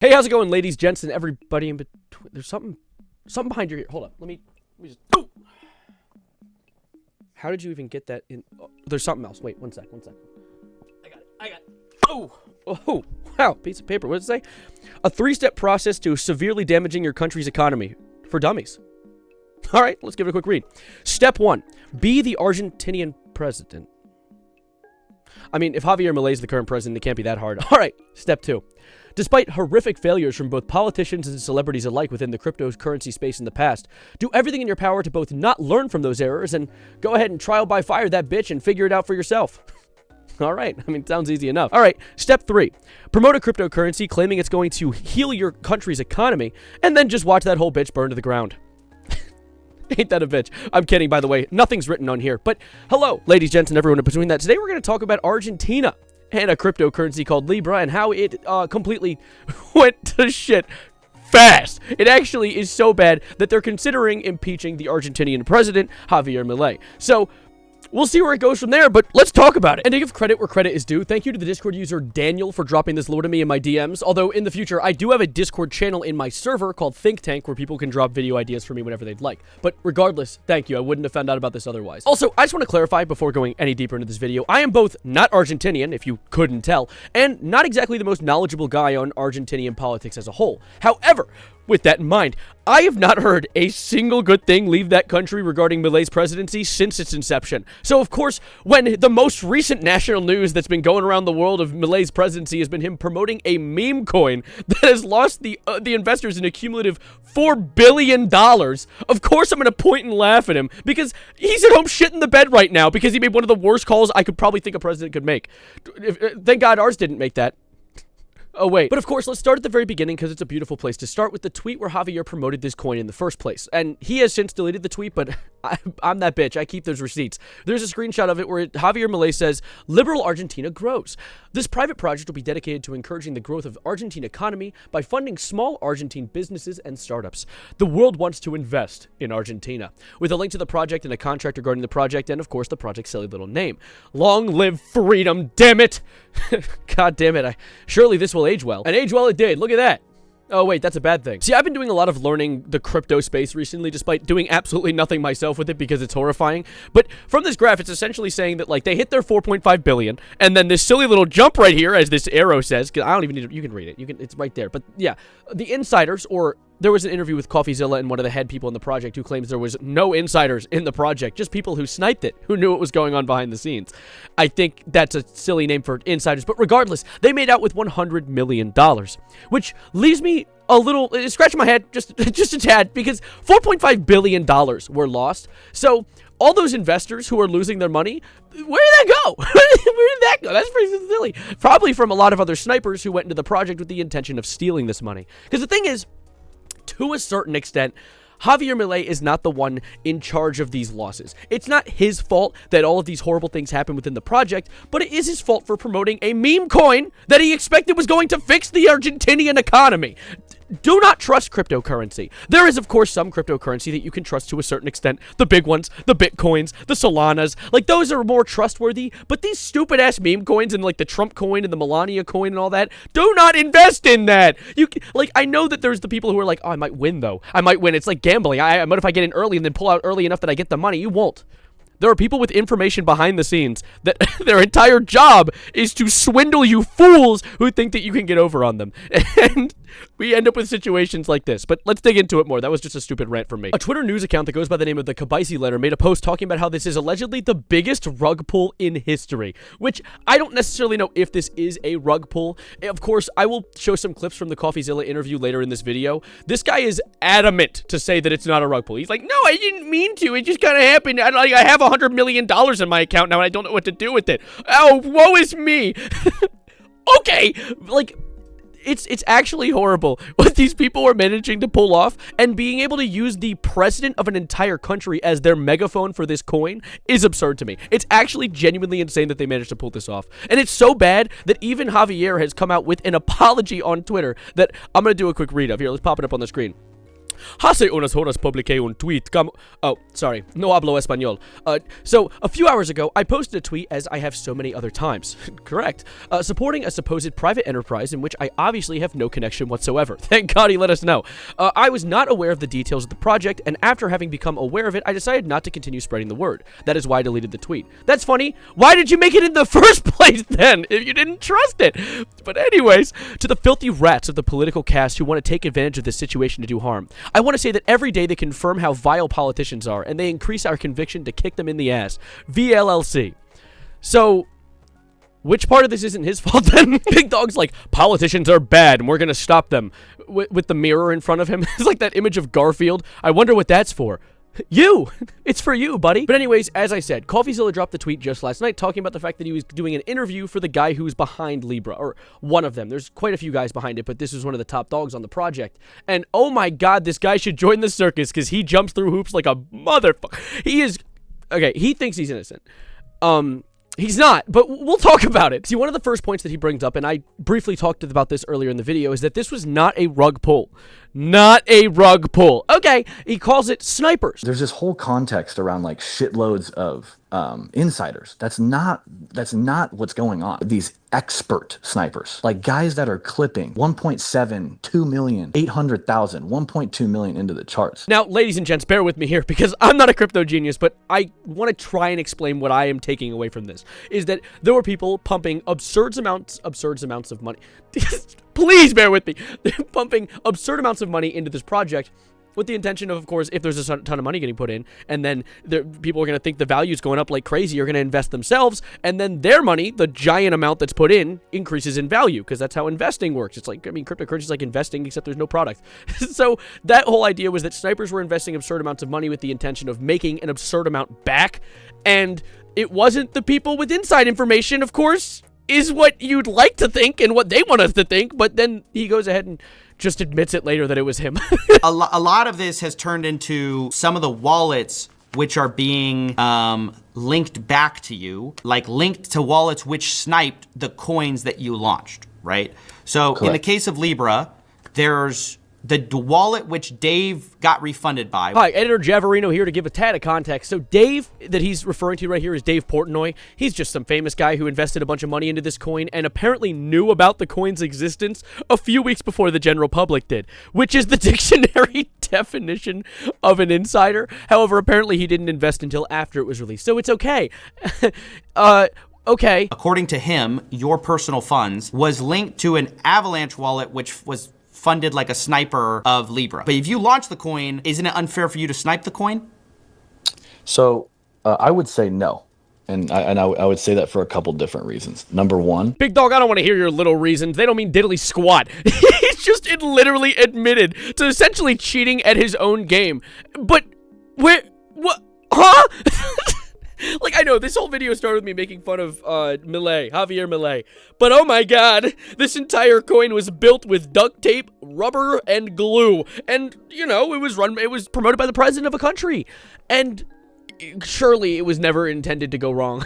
Hey, how's it going, ladies, gents, and everybody in between? There's something behind your ear. Hold up. Let me just. Oh! How did you even get that in? Oh, there's something else. Wait, one sec. I got it. Oh, wow, piece of paper. What does it say? A 3-step process to severely damaging your country's economy for dummies. All right, let's give it a quick read. Step 1, be the Argentinian president. I mean, if Javier Milei is the current president, it can't be that hard. All right, step 2. Despite horrific failures from both politicians and celebrities alike within the cryptocurrency space in the past, do everything in your power to both not learn from those errors and go ahead and trial by fire that bitch and figure it out for yourself. All right, I mean, sounds easy enough. All right, step 3. Promote a cryptocurrency claiming it's going to heal your country's economy, and then just watch that whole bitch burn to the ground. Ain't that a bitch? I'm kidding, by the way. Nothing's written on here. But hello, ladies, gents, and everyone in between that. Today we're going to talk about Argentina and a cryptocurrency called Libra and how it completely went to shit fast. It actually is so bad that they're considering impeaching the Argentinian president, Javier Milei. So we'll see where it goes from there, but let's talk about it. And to give credit where credit is due, thank you to the Discord user Daniel for dropping this low to me in my DMs. Although in the future, I do have a Discord channel in my server called Think Tank where people can drop video ideas for me whenever they'd like. But regardless, thank you. I wouldn't have found out about this otherwise. Also, I just want to clarify before going any deeper into this video, I am both not Argentinian, if you couldn't tell, and not exactly the most knowledgeable guy on Argentinian politics as a whole. However, with that in mind, I have not heard a single good thing leave that country regarding Milei's presidency since its inception. So, of course, when the most recent national news that's been going around the world of Milei's presidency has been him promoting a meme coin that has lost the investors an accumulative $4 billion, of course I'm going to point and laugh at him because he's at home shitting the bed right now because he made one of the worst calls I could probably think a president could make. Thank God ours didn't make that. Oh, wait. But of course, let's start at the very beginning because it's a beautiful place to start with the tweet where Javier promoted this coin in the first place. And he has since deleted the tweet, but I'm that bitch. I keep those receipts. There's a screenshot of it where Javier Milei says, "Liberal Argentina grows. This private project will be dedicated to encouraging the growth of Argentine economy by funding small Argentine businesses and startups. The world wants to invest in Argentina." With a link to the project and a contract regarding the project and, of course, the project's silly little name. Long live freedom, damn it! God damn it. Surely this will age well. And age well it did. Look at that. Oh, wait, that's a bad thing. See, I've been doing a lot of learning the crypto space recently, despite doing absolutely nothing myself with it because it's horrifying. But from this graph, it's essentially saying that, like, they hit their 4.5 billion, and then this silly little jump right here, as this arrow says, because I don't even need to, you can read it. It's right there. But, yeah, the insiders, or there was an interview with Coffeezilla and one of the head people in the project who claims there was no insiders in the project, just people who sniped it, who knew what was going on behind the scenes. I think that's a silly name for insiders, but regardless, they made out with $100 million, which leaves me a little, scratching my head just a tad, because $4.5 billion were lost. So all those investors who are losing their money, where did that go? Where did that go? That's pretty silly. Probably from a lot of other snipers who went into the project with the intention of stealing this money. Because the thing is, to a certain extent, Javier Milei is not the one in charge of these losses. It's not his fault that all of these horrible things happen within the project, but it is his fault for promoting a meme coin that he expected was going to fix the Argentinian economy. Do not trust cryptocurrency. There is, of course, some cryptocurrency that you can trust to a certain extent. The big ones, the Bitcoins, the Solanas, like those are more trustworthy, but these stupid-ass meme coins and like the Trump coin and the Melania coin and all that, do not invest in that. Like, I know that there's the people who are like, oh, I might win, though. I might win. It's like gambling. What if I get in early and then pull out early enough that I get the money? You won't. There are people with information behind the scenes that their entire job is to swindle you fools who think that you can get over on them. And we end up with situations like this. But let's dig into it more. That was just a stupid rant from me. A Twitter news account that goes by the name of the Coffeezilla letter made a post talking about how this is allegedly the biggest rug pull in history, which I don't necessarily know if this is a rug pull. Of course, I will show some clips from the Coffeezilla interview later in this video. This guy is adamant to say that it's not a rug pull. He's like, no, I didn't mean to. It just kind of happened. I have $100 million in my account now and I don't know what to do with it. Oh, woe is me. Okay, like, it's actually horrible what these people are managing to pull off, and being able to use the president of an entire country as their megaphone for this coin is absurd to me. It's actually genuinely insane that they managed to pull this off, and it's so bad that even Javier has come out with an apology on Twitter that I'm going to do a quick read of. Here, let's pop it up on the screen. Hace unas horas publiqué un tweet. Oh, sorry. No hablo español. So, a few hours ago, I posted a tweet, as I have so many other times. Correct. Supporting a supposed private enterprise in which I obviously have no connection whatsoever. Thank God he let us know. I was not aware of the details of the project, and after having become aware of it, I decided not to continue spreading the word. That is why I deleted the tweet. That's funny. Why did you make it in the first place then, if you didn't trust it? But anyways, to the filthy rats of the political caste who want to take advantage of this situation to do harm, I want to say that every day they confirm how vile politicians are, and they increase our conviction to kick them in the ass. VLLC. So, which part of this isn't his fault then? Big Dog's like, politicians are bad and we're gonna stop them. With the mirror in front of him. It's like that image of Garfield. I wonder what that's for. You! It's for you, buddy. But anyways, as I said, Coffeezilla dropped the tweet just last night talking about the fact that he was doing an interview for the guy who's behind Libra, or one of them. There's quite a few guys behind it, but this is one of the top dogs on the project. And oh my god, this guy should join the circus because he jumps through hoops like a motherfucker. He is... Okay, he thinks he's innocent. He's not, but we'll talk about it. See, one of the first points that he brings up, and I briefly talked about this earlier in the video, is that this was not a rug pull. Not a rug pull. Okay, he calls it snipers. There's this whole context around like shitloads of insiders. That's not what's going on. These expert snipers, like guys that are clipping 1.7, 2 million, 800,000, 1.2 million into the charts. Now, ladies and gents, bear with me here because I'm not a crypto genius, but I want to try and explain what I am taking away from this. Is that there were people pumping absurd amounts of money. Please bear with me. They're pumping absurd amounts of money into this project with the intention of course, if there's a ton of money getting put in, and then people are going to think the value's going up like crazy, are going to invest themselves, and then their money, the giant amount that's put in, increases in value, because that's how investing works. It's like, I mean, cryptocurrency is like investing, except there's no product. So that whole idea was that snipers were investing absurd amounts of money with the intention of making an absurd amount back, and it wasn't the people with inside information, of course, is what you'd like to think and what they want us to think, but then he goes ahead and just admits it later that it was him. A lot of this has turned into some of the wallets which are being linked back to you, like linked to wallets which sniped the coins that you launched, right? So in the case of Libra, there's the wallet which Dave got refunded by. Hi, Editor Javerino here to give a tad of context. So Dave, that he's referring to right here, is Dave Portnoy. He's just some famous guy who invested a bunch of money into this coin and apparently knew about the coin's existence a few weeks before the general public did, which is the dictionary definition of an insider. However, apparently he didn't invest until after it was released, so it's okay. Okay. According to him, your personal funds was linked to an Avalanche wallet which was funded like a sniper of Libra. But if you launch the coin, isn't it unfair for you to snipe the coin? So I would say no. And I would say that for a couple different reasons. Number one. Big Dog, I don't want to hear your little reasons. They don't mean diddly squat. He's just literally admitted to essentially cheating at his own game. But what? Huh? Like, I know, this whole video started with me making fun of Milei, Javier Milei. But oh my god, this entire coin was built with duct tape, rubber, and glue. And, you know, it was promoted by the president of a country. And surely it was never intended to go wrong.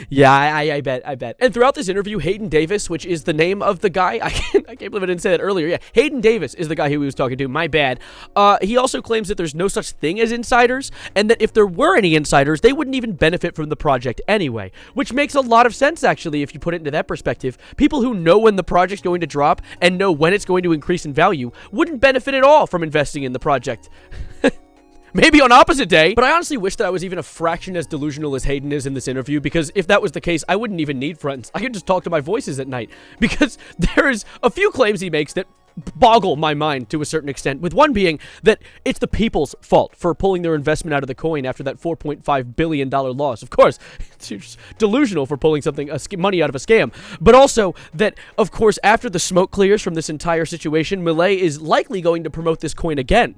Yeah, I bet. And throughout this interview, Hayden Davis, which is the name of the guy, I can't believe I didn't say that earlier. Yeah, Hayden Davis is the guy who he was talking to. My bad. He also claims that there's no such thing as insiders, and that if there were any insiders, they wouldn't even benefit from the project anyway, which makes a lot of sense, actually, if you put it into that perspective. People who know when the project's going to drop and know when it's going to increase in value wouldn't benefit at all from investing in the project. Maybe on opposite day, but I honestly wish that I was even a fraction as delusional as Hayden is in this interview, because if that was the case, I wouldn't even need friends. I could just talk to my voices at night, because there's a few claims he makes that boggle my mind to a certain extent, with one being that it's the people's fault for pulling their investment out of the coin after that $4.5 billion loss. Of course, it's just delusional for pulling money out of a scam, but also that, of course, after the smoke clears from this entire situation, Milei is likely going to promote this coin again.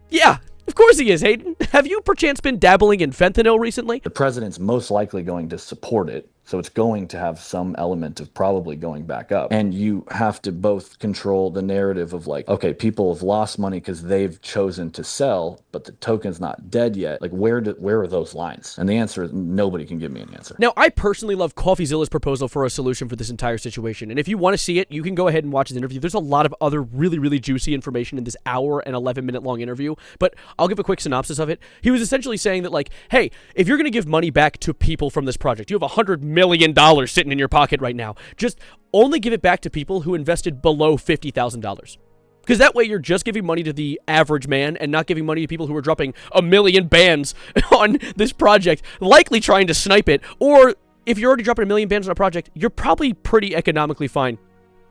Yeah. Of course he is, Hayden. Have you perchance been dabbling in fentanyl recently? The president's most likely going to support it So it's going to have some element of probably going back up. And you have to both control the narrative of like, okay, people have lost money because they've chosen to sell, but the token's not dead yet. Like where are those lines? And the answer is nobody can give me an answer. Now, I personally love Coffeezilla's proposal for a solution for this entire situation. And if you want to see it, you can go ahead and watch the interview. There's a lot of other really, really juicy information in this hour and 11-minute long interview, but I'll give a quick synopsis of it. He was essentially saying that like, hey, if you're going to give money back to people from this project, you have $100 million sitting in your pocket right now. Just only give it back to people who invested below $50,000. Because that way you're just giving money to the average man and not giving money to people who are dropping 1 million bands on this project, likely trying to snipe it. Or if you're already dropping 1 million bands on a project, you're probably pretty economically fine.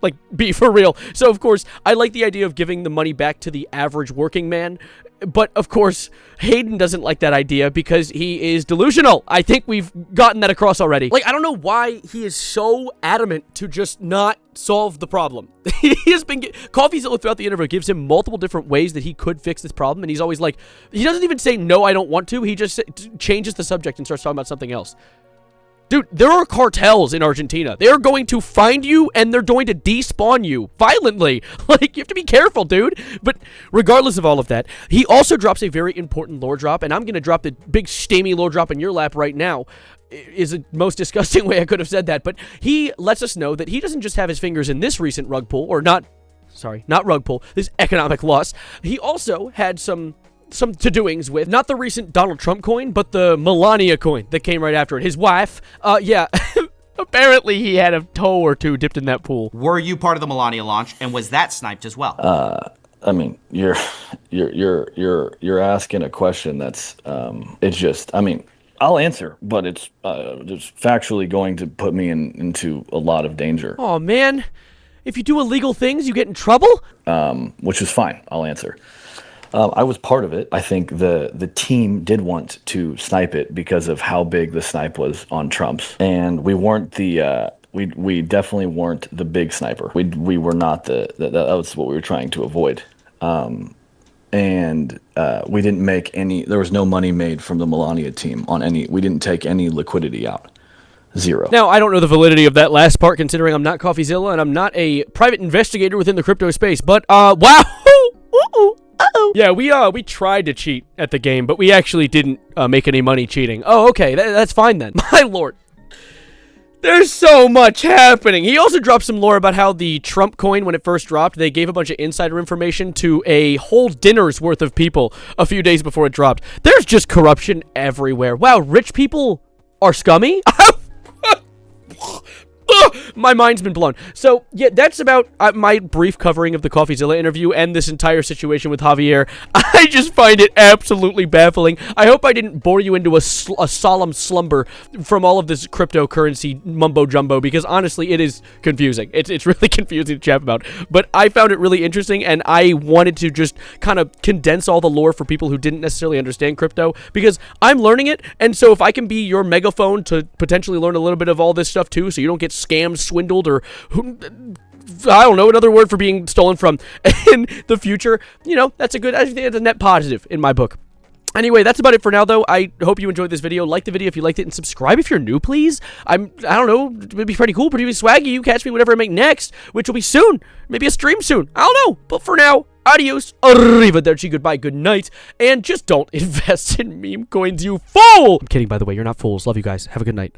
Like, be for real. So, of course, I like the idea of giving the money back to the average working man. But, of course, Hayden doesn't like that idea because he is delusional. I think we've gotten that across already. Like, I don't know why he is so adamant to just not solve the problem. He has been... Coffeezilla throughout the interview gives him multiple different ways that he could fix this problem. And he's always like... He doesn't even say, no, I don't want to. He just changes the subject and starts talking about something else. Dude, there are cartels in Argentina. They're going to find you, and they're going to despawn you violently. Like, you have to be careful, dude. But regardless of all of that, he also drops a very important lore drop, and I'm going to drop the big steamy lore drop in your lap right now. Is the most disgusting way I could have said that. But he lets us know that he doesn't just have his fingers in this recent rug pull, or not rug pull, this economic loss. He also had some to-doings with, not the recent Donald Trump coin, but the Melania coin that came right after it. His wife, yeah, apparently he had a toe or two dipped in that pool. Were you part of the Melania launch, and was that sniped as well? I mean, you're asking a question that's, it's just, I mean, I'll answer, but it's just factually going to put me into a lot of danger. Oh man, if you do illegal things, you get in trouble? Which is fine. I'll answer. I was part of it. I think the team did want to snipe it because of how big the snipe was on Trump's, and we weren't the we definitely weren't the big sniper. We were not that was what we were trying to avoid. And we didn't make any. There was no money made from the Melania team on any. We didn't take any liquidity out. Zero. Now, I don't know the validity of that last part, considering I'm not Coffeezilla and I'm not a private investigator within the crypto space. But wow. Uh-oh. Yeah, we tried to cheat at the game, but we actually didn't make any money cheating. Oh, okay, that's fine then. My lord. There's so much happening. He also dropped some lore about how the Trump coin, when it first dropped, they gave a bunch of insider information to a whole dinner's worth of people a few days before it dropped. There's just corruption everywhere. Wow, rich people are scummy? My mind's been blown. So, yeah, that's about my brief covering of the Coffeezilla interview and this entire situation with Javier. I just find it absolutely baffling. I hope I didn't bore you into a solemn slumber from all of this cryptocurrency mumbo-jumbo, because honestly, it is confusing. It's really confusing to chat about. But I found it really interesting, and I wanted to just kind of condense all the lore for people who didn't necessarily understand crypto, because I'm learning it, and so if I can be your megaphone to potentially learn a little bit of all this stuff too, so you don't get scammed, swindled, or I don't know, another word for being stolen from in the future, you know, I think it's a net positive in my book. Anyway, that's about it for now, though. I hope you enjoyed this video. Like the video if you liked it, and subscribe if you're new, please. I don't know, it'd be pretty cool, pretty swaggy. You catch me whatever I make next, which will be soon. Maybe a stream soon. I don't know. But for now, adios, arrivederci, goodbye, good night, and just don't invest in meme coins, you fool! I'm kidding, by the way. You're not fools. Love you guys. Have a good night.